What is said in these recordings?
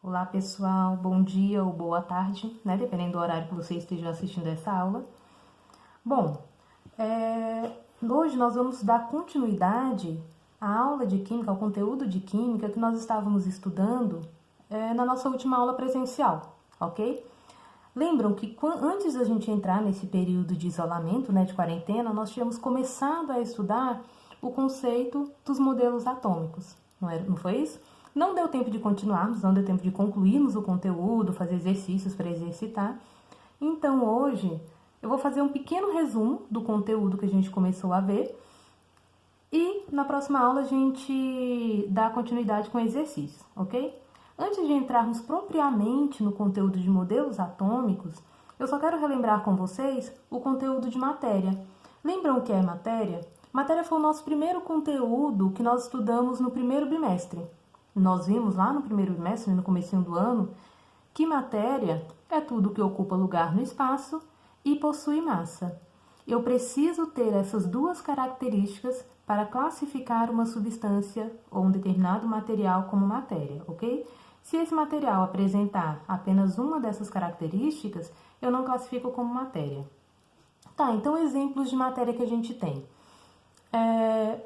Olá pessoal, bom dia ou boa tarde, né? Dependendo do horário que você esteja assistindo essa aula. Bom, hoje nós vamos dar continuidade à aula de Química, ao conteúdo de Química que nós estávamos estudando na nossa última aula presencial, ok? Lembram que antes da gente entrar nesse período de isolamento, né, de quarentena, nós tínhamos começado a estudar o conceito dos modelos atômicos, não foi isso? Não deu tempo de continuarmos, não deu tempo de concluirmos o conteúdo, fazer exercícios para exercitar. Então hoje eu vou fazer um pequeno resumo do conteúdo que a gente começou a ver e na próxima aula a gente dá continuidade com exercícios, ok? Antes de entrarmos propriamente no conteúdo de modelos atômicos, eu só quero relembrar com vocês o conteúdo de matéria. Lembram o que é matéria? Matéria foi o nosso primeiro conteúdo que nós estudamos no primeiro bimestre. Nós vimos lá no primeiro bimestre, no comecinho do ano, que matéria é tudo que ocupa lugar no espaço e possui massa. Eu preciso ter essas duas características para classificar uma substância ou um determinado material como matéria, ok? Se esse material apresentar apenas uma dessas características, eu não classifico como matéria. Tá, então exemplos de matéria que a gente tem.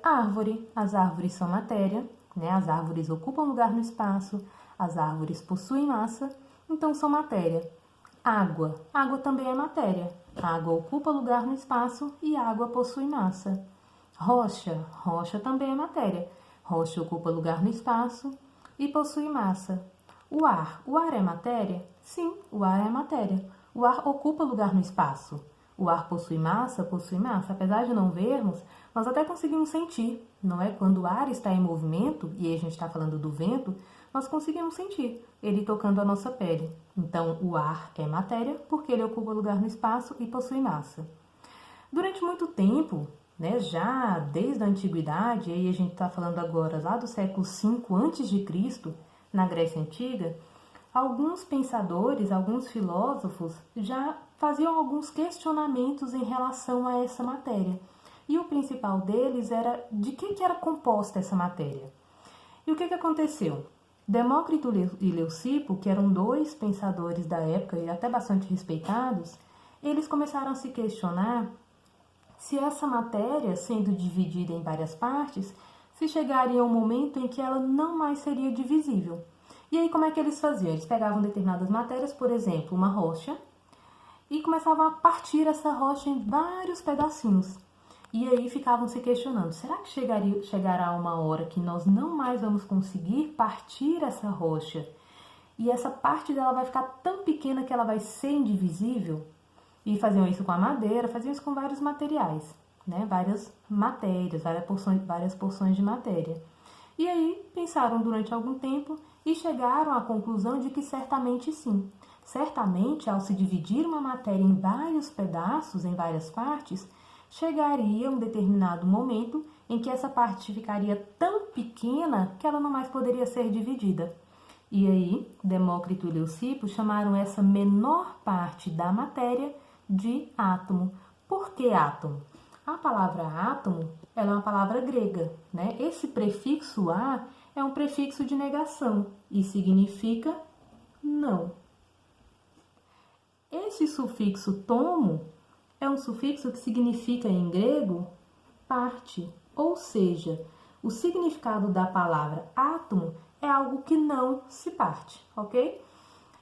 Árvore. As árvores são matéria, né? As árvores ocupam lugar no espaço, as árvores possuem massa, então são matéria. Água. Água também é matéria. A água ocupa lugar no espaço e a água possui massa. Rocha. Rocha também é matéria. Rocha ocupa lugar no espaço e possui massa. O ar. O ar é matéria? Sim, o ar é matéria. O ar ocupa lugar no espaço. O ar possui massa? Possui massa. Apesar de não vermos, nós até conseguimos sentir, não é? Quando o ar está em movimento, e aí a gente está falando do vento, nós conseguimos sentir ele tocando a nossa pele. Então, o ar é matéria porque ele ocupa lugar no espaço e possui massa. Durante muito tempo, né, já desde a antiguidade, aí a gente está falando agora lá do século V a.C., na Grécia Antiga, alguns pensadores, alguns filósofos já faziam alguns questionamentos em relação a essa matéria. E o principal deles era de que era composta essa matéria. E o que aconteceu? Demócrito e Leucipo, que eram dois pensadores da época e até bastante respeitados, eles começaram a se questionar se essa matéria, sendo dividida em várias partes, se chegaria um momento em que ela não mais seria divisível. E aí como é que eles faziam? Eles pegavam determinadas matérias, por exemplo, uma rocha, e começavam a partir essa rocha em vários pedacinhos. E aí ficavam se questionando, será que chegará uma hora que nós não mais vamos conseguir partir essa rocha e essa parte dela vai ficar tão pequena que ela vai ser indivisível? E faziam isso com a madeira, faziam isso com vários materiais, né? Várias matérias, várias porções de matéria. E aí pensaram durante algum tempo e chegaram à conclusão de que certamente sim. Certamente, ao se dividir uma matéria em vários pedaços, em várias partes, chegaria um determinado momento em que essa parte ficaria tão pequena que ela não mais poderia ser dividida. E aí, Demócrito e Leucipo chamaram essa menor parte da matéria de átomo. Por que átomo? A palavra átomo, ela é uma palavra grega, né? Esse prefixo a é um prefixo de negação e significa não. Esse sufixo tomo é um sufixo que significa em grego parte, ou seja, o significado da palavra átomo é algo que não se parte, ok?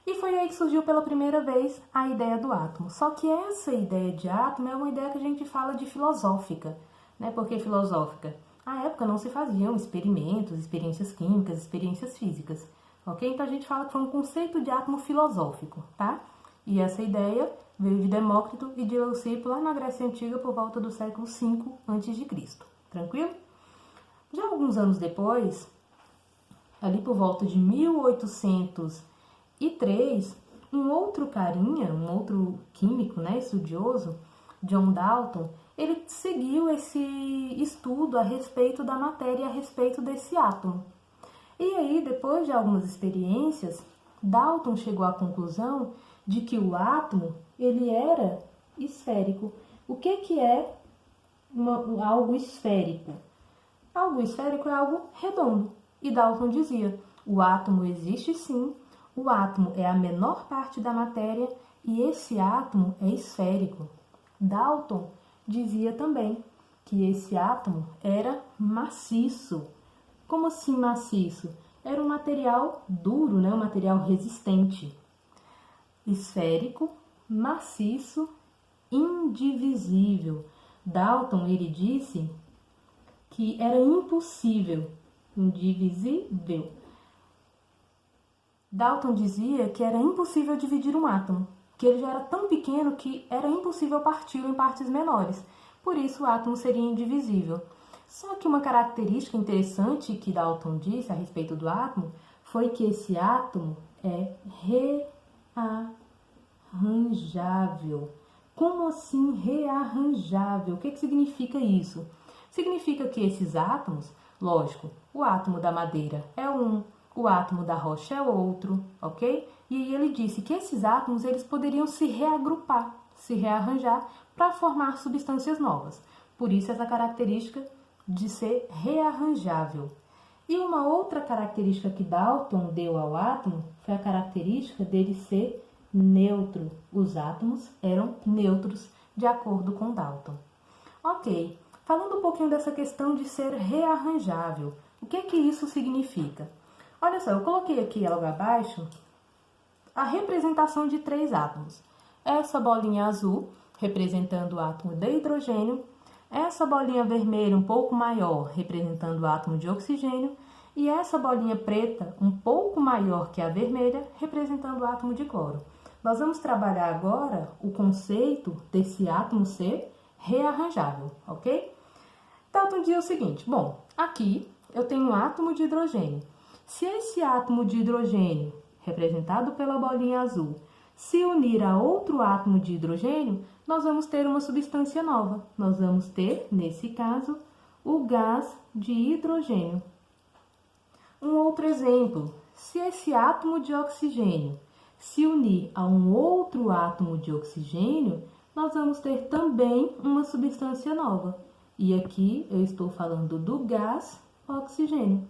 E foi aí que surgiu pela primeira vez a ideia do átomo. Só que essa ideia de átomo é uma ideia que a gente fala de filosófica, né? Por que filosófica? Na época não se faziam experimentos, experiências químicas, experiências físicas, ok? Então a gente fala que foi um conceito de átomo filosófico, tá? E essa ideia veio de Demócrito e de Leucipo lá na Grécia Antiga por volta do século V a.C. Tranquilo? Já alguns anos depois, ali por volta de 1803, um outro carinha, um outro químico, né, estudioso, John Dalton, ele seguiu esse estudo a respeito da matéria, a respeito desse átomo. E aí, depois de algumas experiências, Dalton chegou à conclusão de que o átomo ele era esférico. O que é algo esférico? Algo esférico é algo redondo. E Dalton dizia, o átomo existe sim, O átomo é a menor parte da matéria e esse átomo é esférico. Dalton dizia também que esse átomo era maciço. Como assim maciço? Era um material duro, né? Um material resistente. Esférico, maciço, indivisível. Dalton, ele disse que era impossível, indivisível. Dalton dizia que era impossível dividir um átomo, que ele já era tão pequeno que era impossível parti-lo em partes menores. Por isso, o átomo seria indivisível. Só que uma característica interessante que Dalton disse a respeito do átomo foi que esse átomo é rearranjável. Como assim rearranjável? O que significa isso? Significa que esses átomos, lógico, o átomo da madeira é um, o átomo da rocha é outro, ok? E aí ele disse que esses átomos eles poderiam se reagrupar, se rearranjar para formar substâncias novas. Por isso essa característica de ser rearranjável. E uma outra característica que Dalton deu ao átomo foi a característica dele ser neutro. Os átomos eram neutros, de acordo com Dalton. Ok, falando um pouquinho dessa questão de ser rearranjável, o que isso significa? Olha só, eu coloquei aqui logo abaixo a representação de 3 átomos. Essa bolinha azul, representando o átomo de hidrogênio, essa bolinha vermelha um pouco maior, representando o átomo de oxigênio, e essa bolinha preta, um pouco maior que a vermelha, representando o átomo de cloro. Nós vamos trabalhar agora o conceito desse átomo ser rearranjável, ok? Dalton diz o seguinte, bom, aqui eu tenho um átomo de hidrogênio. Se esse átomo de hidrogênio, representado pela bolinha azul, se unir a outro átomo de hidrogênio, nós vamos ter uma substância nova. Nós vamos ter, nesse caso, o gás de hidrogênio. Um outro exemplo, se esse átomo de oxigênio se unir a um outro átomo de oxigênio, nós vamos ter também uma substância nova. E aqui eu estou falando do gás oxigênio.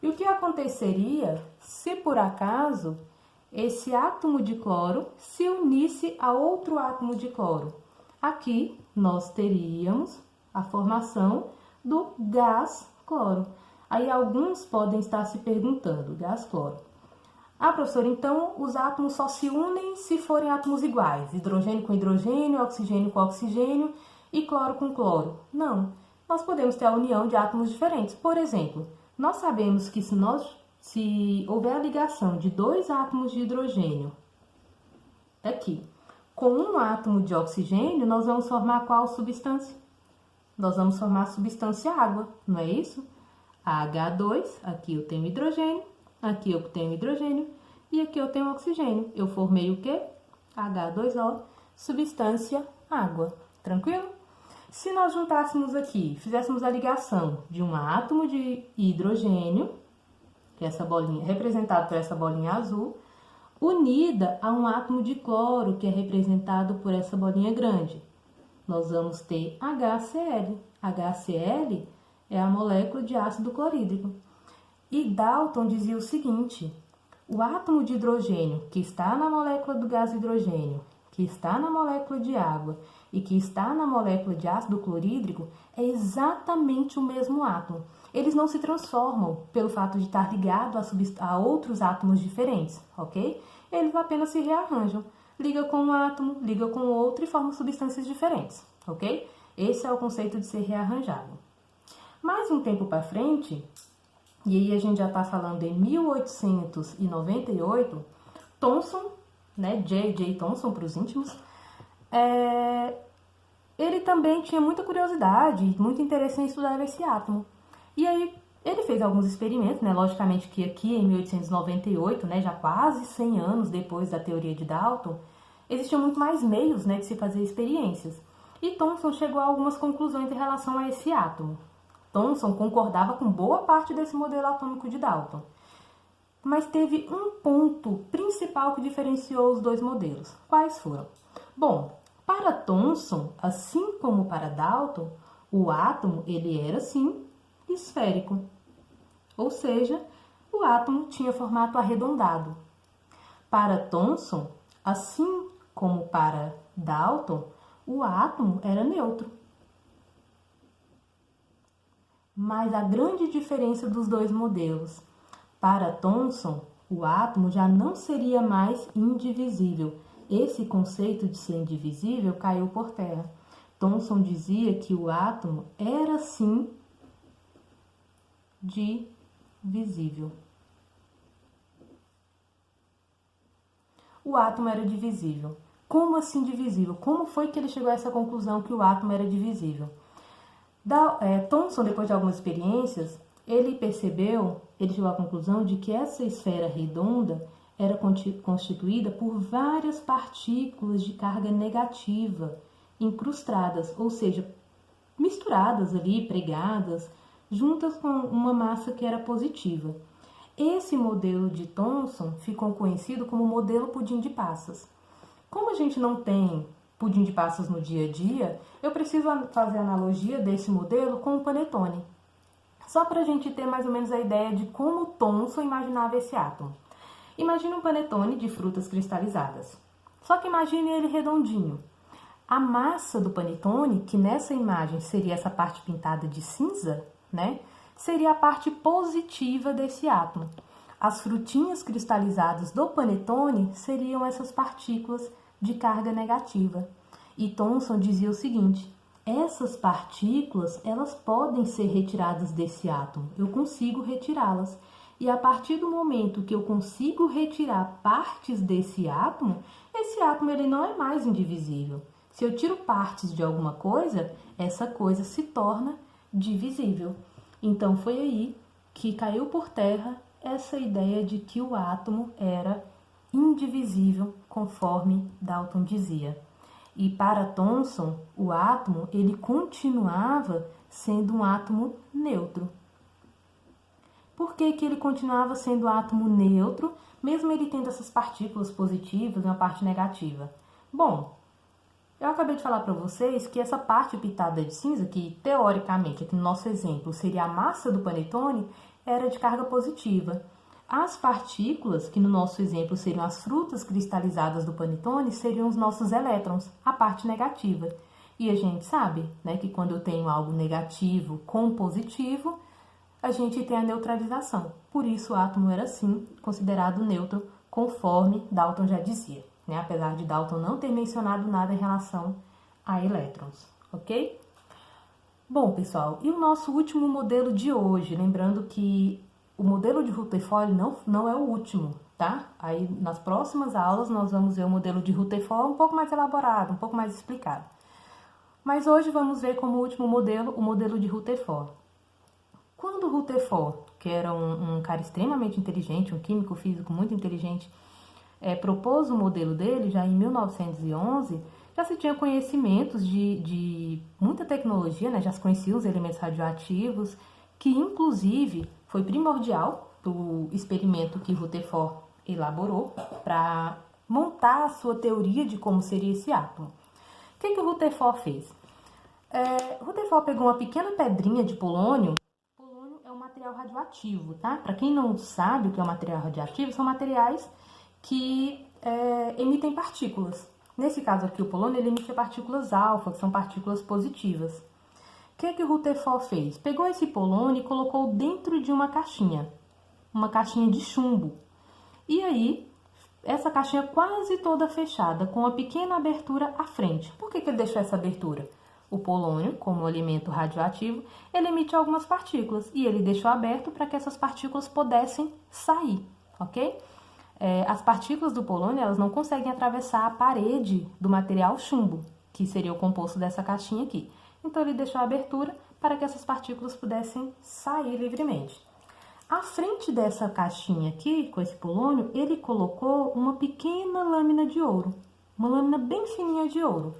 E o que aconteceria se, por acaso, esse átomo de cloro se unisse a outro átomo de cloro? Aqui nós teríamos a formação do gás cloro. Aí alguns podem estar se perguntando, gás cloro. Ah, professor, então os átomos só se unem se forem átomos iguais, hidrogênio com hidrogênio, oxigênio com oxigênio e cloro com cloro. Não, nós podemos ter a união de átomos diferentes. Por exemplo, nós sabemos que se houver a ligação de 2 átomos de hidrogênio, aqui, com um átomo de oxigênio, nós vamos formar qual substância? Nós vamos formar a substância água, não é isso? H2, aqui eu tenho hidrogênio, aqui eu tenho hidrogênio e aqui eu tenho oxigênio. Eu formei o quê? H2O, substância água. Tranquilo? Se nós juntássemos aqui, fizéssemos a ligação de um átomo de hidrogênio, que é essa bolinha, representado por essa bolinha azul, unida a um átomo de cloro, que é representado por essa bolinha grande, nós vamos ter HCl. HCl é a molécula de ácido clorídrico. E Dalton dizia o seguinte, o átomo de hidrogênio que está na molécula do gás hidrogênio, que está na molécula de água e que está na molécula de ácido clorídrico é exatamente o mesmo átomo. Eles não se transformam pelo fato de estar ligado a outros átomos diferentes, ok? Eles apenas se rearranjam. Liga com um átomo, liga com outro e formam substâncias diferentes, ok? Esse é o conceito de ser rearranjável. Mais um tempo para frente, e aí a gente já está falando em 1898, Thomson, né, J.J. Thomson para os íntimos, ele também tinha muita curiosidade, muito interesse em estudar esse átomo. E aí ele fez alguns experimentos, né, logicamente que aqui em 1898, né, já quase 100 anos depois da teoria de Dalton, existiam muito mais meios, né, de se fazer experiências. E Thomson chegou a algumas conclusões em relação a esse átomo. Thomson concordava com boa parte desse modelo atômico de Dalton. Mas teve um ponto principal que diferenciou os dois modelos. Quais foram? Bom, para Thomson, assim como para Dalton, o átomo ele era, sim, esférico. Ou seja, o átomo tinha formato arredondado. Para Thomson, assim como para Dalton, o átomo era neutro. Mas a grande diferença dos dois modelos: para Thomson, o átomo já não seria mais indivisível. Esse conceito de ser indivisível caiu por terra. Thomson dizia que o átomo era sim divisível. O átomo era divisível. Como assim divisível? Como foi que ele chegou a essa conclusão que o átomo era divisível? Thomson, depois de algumas experiências, ele chegou à conclusão de que essa esfera redonda era constituída por várias partículas de carga negativa, incrustadas, ou seja, misturadas ali, pregadas, juntas com uma massa que era positiva. Esse modelo de Thomson ficou conhecido como modelo pudim de passas. Como a gente não tem pudim de passas no dia a dia, eu preciso fazer a analogia desse modelo com o panetone. Só para a gente ter mais ou menos a ideia de como Thomson imaginava esse átomo. Imagine um panetone de frutas cristalizadas. Só que imagine ele redondinho. A massa do panetone, que nessa imagem seria essa parte pintada de cinza, né? Seria a parte positiva desse átomo. As frutinhas cristalizadas do panetone seriam essas partículas de carga negativa. E Thomson dizia o seguinte: essas partículas, elas podem ser retiradas desse átomo. Eu consigo retirá-las. E a partir do momento que eu consigo retirar partes desse átomo, esse átomo ele não é mais indivisível. Se eu tiro partes de alguma coisa, essa coisa se torna divisível. Então foi aí que caiu por terra essa ideia de que o átomo era indivisível, conforme Dalton dizia. E para Thomson, o átomo ele continuava sendo um átomo neutro. Por que ele continuava sendo átomo neutro, mesmo ele tendo essas partículas positivas e uma parte negativa? Bom, eu acabei de falar para vocês que essa parte pintada de cinza, que teoricamente, aqui no nosso exemplo, seria a massa do panetone, era de carga positiva. As partículas, que no nosso exemplo seriam as frutas cristalizadas do panetone, seriam os nossos elétrons, a parte negativa. E a gente sabe, né, que quando eu tenho algo negativo com positivo, a gente tem a neutralização. Por isso o átomo era, sim, considerado neutro, conforme Dalton já dizia. Né? Apesar de Dalton não ter mencionado nada em relação a elétrons, ok? Bom, pessoal, e o nosso último modelo de hoje? Lembrando que o modelo de Rutherford não é o último, tá? Aí nas próximas aulas nós vamos ver o modelo de Rutherford um pouco mais elaborado, um pouco mais explicado. Mas hoje vamos ver como último modelo o modelo de Rutherford. Quando Rutherford, que era um cara extremamente inteligente, um químico físico muito inteligente, propôs o modelo dele, já em 1911, já se tinha conhecimentos de muita tecnologia, né? Já se conheciam os elementos radioativos, que inclusive foi primordial do experimento que Rutherford elaborou para montar a sua teoria de como seria esse átomo. O que o Rutherford fez? Rutherford pegou uma pequena pedrinha de polônio. Polônio é um material radioativo, tá? Para quem não sabe o que é um material radioativo, são materiais que emitem partículas. Nesse caso aqui, o polônio ele emite partículas alfa, que são partículas positivas. O que o Rutherford fez? Pegou esse polônio e colocou dentro de uma caixinha de chumbo. E aí, essa caixinha quase toda fechada, com uma pequena abertura à frente. Por que ele deixou essa abertura? O polônio, como elemento radioativo, ele emite algumas partículas e ele deixou aberto para que essas partículas pudessem sair, ok? As partículas do polônio, elas não conseguem atravessar a parede do material chumbo, que seria o composto dessa caixinha aqui. Então, ele deixou a abertura para que essas partículas pudessem sair livremente. À frente dessa caixinha aqui, com esse polônio, ele colocou uma pequena lâmina de ouro, uma lâmina bem fininha de ouro.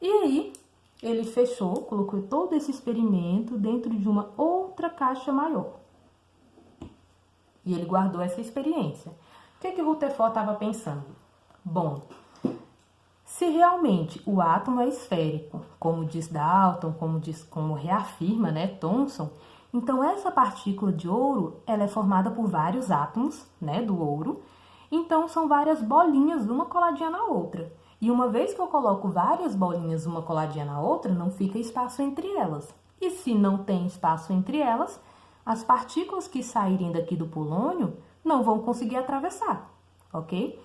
E aí, ele fechou, colocou todo esse experimento dentro de uma outra caixa maior. E ele guardou essa experiência. O que o Rutherford estava pensando? Bom, se realmente o átomo é esférico, como diz Dalton, como reafirma, né, Thomson, Então, essa partícula de ouro, ela é formada por vários átomos, né, do ouro. Então, são várias bolinhas, uma coladinha na outra. E uma vez que eu coloco várias bolinhas, uma coladinha na outra, não fica espaço entre elas. E se não tem espaço entre elas, as partículas que saírem daqui do polônio não vão conseguir atravessar, ok?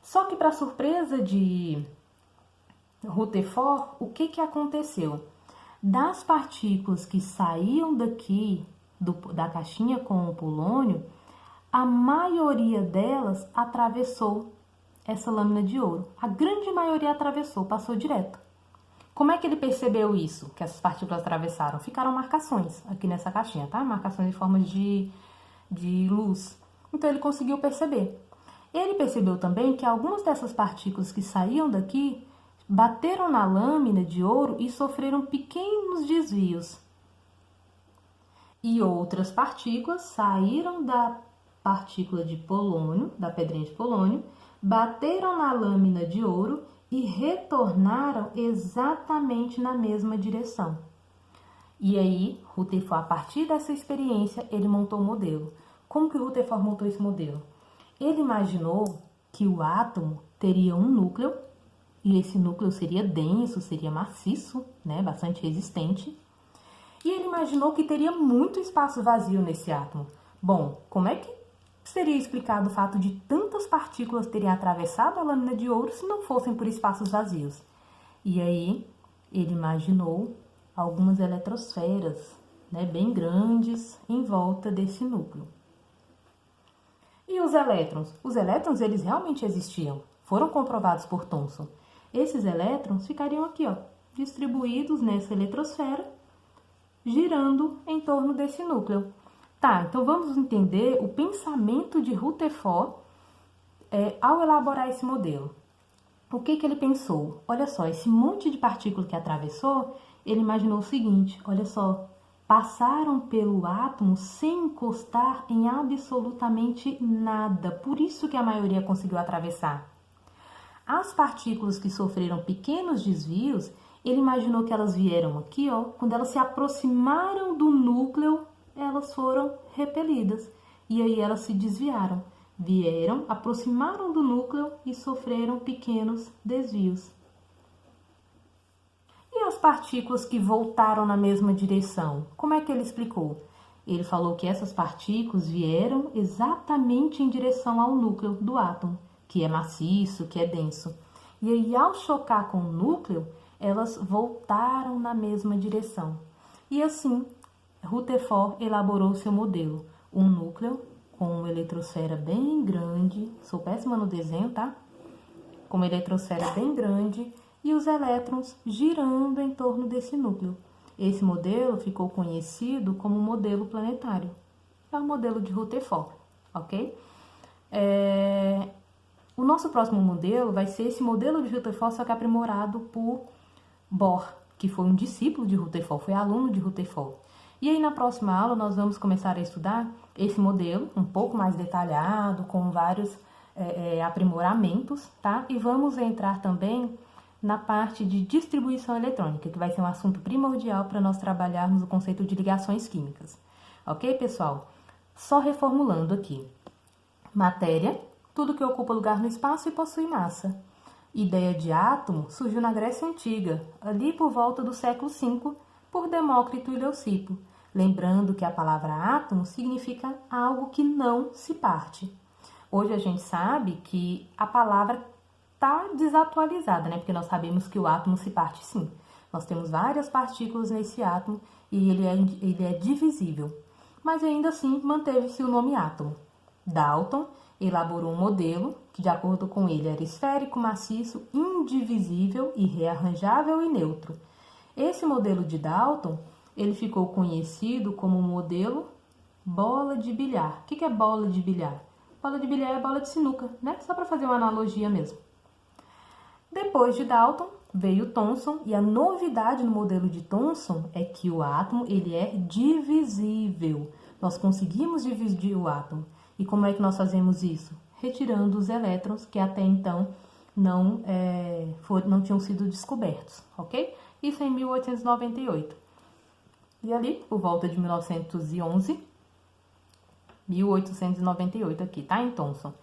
Só que, para surpresa de Rutherford, o que aconteceu? Das partículas que saíam daqui da caixinha com o polônio, a maioria delas atravessou essa lâmina de ouro. A grande maioria atravessou, passou direto. Como é que ele percebeu isso, que essas partículas atravessaram? Ficaram marcações aqui nessa caixinha, tá? Marcações em forma de luz. Então, ele conseguiu perceber. Ele percebeu também que algumas dessas partículas que saíam daqui bateram na lâmina de ouro e sofreram pequenos desvios. E outras partículas saíram da partícula de polônio, da pedrinha de polônio, bateram na lâmina de ouro e retornaram exatamente na mesma direção. E aí, Rutherford, a partir dessa experiência, ele montou o modelo. Como que o Rutherford montou esse modelo? Ele imaginou que o átomo teria um núcleo, e esse núcleo seria denso, seria maciço, né, bastante resistente. E ele imaginou que teria muito espaço vazio nesse átomo. Bom, como é que seria explicado o fato de tantas partículas terem atravessado a lâmina de ouro se não fossem por espaços vazios? E aí, ele imaginou algumas eletrosferas, né, bem grandes em volta desse núcleo. E os elétrons? Os elétrons, eles realmente existiam. Foram comprovados por Thomson. Esses elétrons ficariam aqui, ó, distribuídos nessa eletrosfera, girando em torno desse núcleo. Tá, então vamos entender o pensamento de Rutherford ao elaborar esse modelo. O que ele pensou? Olha só, esse monte de partícula que atravessou, ele imaginou o seguinte, olha só, passaram pelo átomo sem encostar em absolutamente nada. Por isso que a maioria conseguiu atravessar. As partículas que sofreram pequenos desvios, ele imaginou que elas vieram aqui, ó, quando elas se aproximaram do núcleo, elas foram repelidas. E aí elas se desviaram. Vieram, aproximaram do núcleo e sofreram pequenos desvios. E as partículas que voltaram na mesma direção? Como é que ele explicou? Ele falou que essas partículas vieram exatamente em direção ao núcleo do átomo, que é maciço, que é denso. E aí, ao chocar com o núcleo, elas voltaram na mesma direção. E assim, Rutherford elaborou seu modelo. Um núcleo com uma eletrosfera bem grande, sou péssima no desenho, tá? Com uma eletrosfera bem grande e os elétrons girando em torno desse núcleo. Esse modelo ficou conhecido como modelo planetário. É o modelo de Rutherford, ok? O nosso próximo modelo vai ser esse modelo de Rutherford, só que aprimorado por Bohr, que foi um discípulo de Rutherford, foi aluno de Rutherford. E aí, na próxima aula, nós vamos começar a estudar esse modelo, um pouco mais detalhado, com vários aprimoramentos, tá? E vamos entrar também na parte de distribuição eletrônica, que vai ser um assunto primordial para nós trabalharmos o conceito de ligações químicas. Ok, pessoal? Só reformulando aqui. Matéria, tudo que ocupa lugar no espaço e possui massa. Ideia de átomo surgiu na Grécia Antiga, ali por volta do século V, por Demócrito e Leucipo. Lembrando que a palavra átomo significa algo que não se parte. Hoje a gente sabe que a palavra está desatualizada, né? Porque nós sabemos que o átomo se parte sim. Nós temos várias partículas nesse átomo e ele é divisível. Mas ainda assim manteve-se o nome átomo. Dalton elaborou um modelo que, de acordo com ele, era esférico, maciço, indivisível, irrearranjável e neutro. Esse modelo de Dalton, ele ficou conhecido como modelo bola de bilhar. O que é bola de bilhar? Bola de bilhar é bola de sinuca, né? Só para fazer uma analogia mesmo. Depois de Dalton, veio Thomson, e a novidade no modelo de Thomson é que o átomo ele é divisível. Nós conseguimos dividir o átomo. E como é que nós fazemos isso? Retirando os elétrons que até então não tinham sido descobertos, ok? Isso em 1898. E ali, por volta de 1911, 1898 aqui, tá, em Thomson.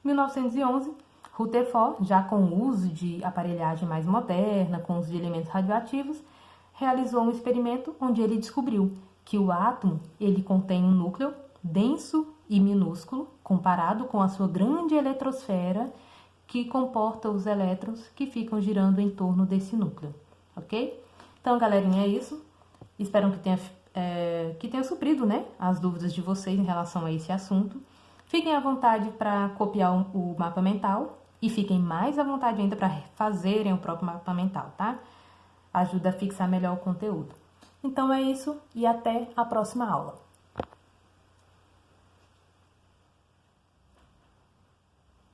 1911, Rutherford, já com o uso de aparelhagem mais moderna, com uso de elementos radioativos, realizou um experimento onde ele descobriu que o átomo ele contém um núcleo denso e minúsculo, comparado com a sua grande eletrosfera, que comporta os elétrons que ficam girando em torno desse núcleo, ok? Então, galerinha, é isso. Espero que tenha suprido, né, as dúvidas de vocês em relação a esse assunto. Fiquem à vontade para copiar o mapa mental e fiquem mais à vontade ainda para fazerem o próprio mapa mental, tá? Ajuda a fixar melhor o conteúdo. Então é isso e até a próxima aula.